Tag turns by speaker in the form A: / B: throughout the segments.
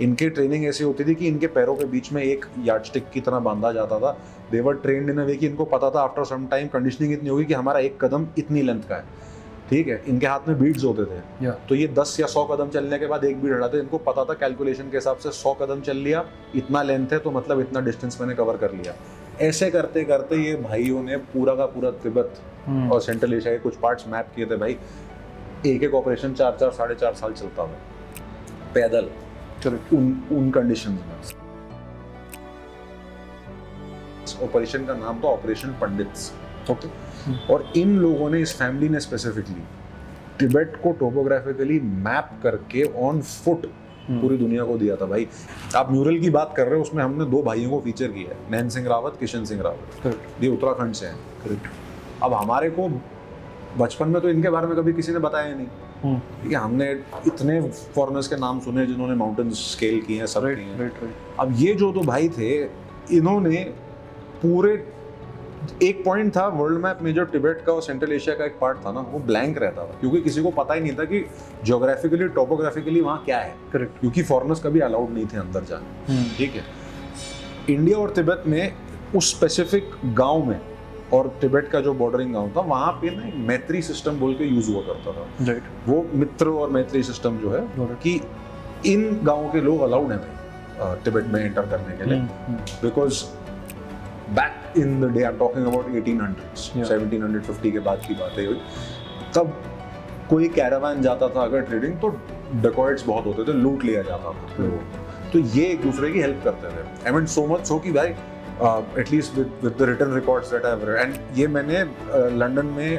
A: इनकी ट्रेनिंग ऐसी होती थी कि इनके पैरों के बीच में एक यार्डस्टिक की तरह बांधा जाता था। दे वर ट्रेन्ड इन अ वे कि इनको पता था आफ्टर सम टाइम कंडीशनिंग इतनी होगी कि हमारा एक कदम इतनी लेंथ का है, ठीक है। इनके हाथ में बीड्स होते थे, तो ये 10 या 100 कदम चलने के बाद एक बीड हटाते। इनको पता था कैलकुलेशन के हिसाब से 100 कदम चल लिया, इतना लेंथ है, तो मतलब इतना डिस्टेंस मैंने कवर कर लिया। ऐसे करते करते ये भाइयों ने पूरा का पूरा तिब्बत और सेंट्रल एशिया के कुछ पार्ट्स मैप किए थे भाई। एक एक ऑपरेशन 4-4 साढ़े 4 साल चलता था पैदल उन कंडीशंस में। ऑपरेशन का नाम था ऑपरेशन पंडित्स, ओके। और इन लोगों ने, इस फैमिली ने स्पेसिफिकली तिब्बत को टोपोग्राफिकली मैप करके ऑन फुट पूरी दुनिया को दिया था भाई। आप म्यूरल की बात कर रहे हो, उसमें हमने 2 भाइयों को फीचर किया है, नैन सिंह रावत, किशन सिंह रावत, ये उत्तराखंड से हैं। करेक्ट। अब हमारे को बचपन में तो इनके बारे में कभी किसी ने बताया नहीं, ठीक है। हमने इतने फॉरेनर्स के नाम सुने जिन्होंने माउंटेन स्केल किए हैं, सब किए हैं। अब ये जो 2 भाई थे, इन्होंने पूरे, एक पॉइंट था वर्ल्ड मैप में जो तिब्बत का और सेंट्रल एशिया का एक पार्ट था ना, वो ब्लैंक रहता था, क्योंकि किसी को पता ही नहीं था कि ज्योग्राफिकली टोपोग्राफिकली वहाँ क्या है। करेक्ट। क्योंकि फॉरेनर्स कभी अलाउड नहीं थे अंदर जाने, ठीक है। इंडिया और तिब्बत में उस स्पेसिफिक गांव में, और तिब्बत का जो बॉर्डरिंग गांव था, वहाँ पे ना मैत्री सिस्टम बोल के यूज हुआ करता था। राइट। वो मित्र और मैत्री सिस्टम जो है कि इन गाँव के लोग अलाउड है भाई तिब्बत में एंटर करने के लिए, because back in the day, I am talking about 1800s, 1750 के बाद की बात है। तब कोई कैरावान जाता था अगर ट्रेडिंग, तो डेकॉइट्स बहुत होते थे, लूट लिया जाता था लोगों को। तो ये एक दूसरे की हेल्प करते थे। I mean so much so कि भाई at least with the written records that I have read, and ये मैंने लंदन में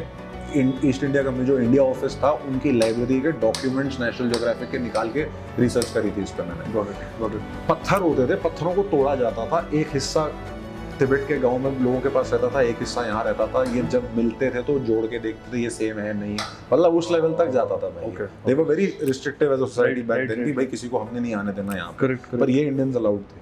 A: ईस्ट इंडिया कंपनी जो इंडिया ऑफिस था, उनकी लाइब्रेरी के डॉक्यूमेंट्स नेशनल ज्योग्राफिक के निकाल के रिसर्च करी थी इस पर मैंने। Got it. पत्थर होते थे, पत्थरों को तोड़ा जाता था, एक हिस्सा तिब्बत के गांव में लोगों के पास रहता था, एक हिस्सा यहाँ रहता था। ये जब मिलते थे तो जोड़ के देखते थे ये सेम है नहीं, मतलब उस लेवल तक जाता था भाई। They were very restrictive as a society back then, कि भाई किसी को हमने नहीं आने देना यहाँ, पर ये इंडियंस अलाउड थे।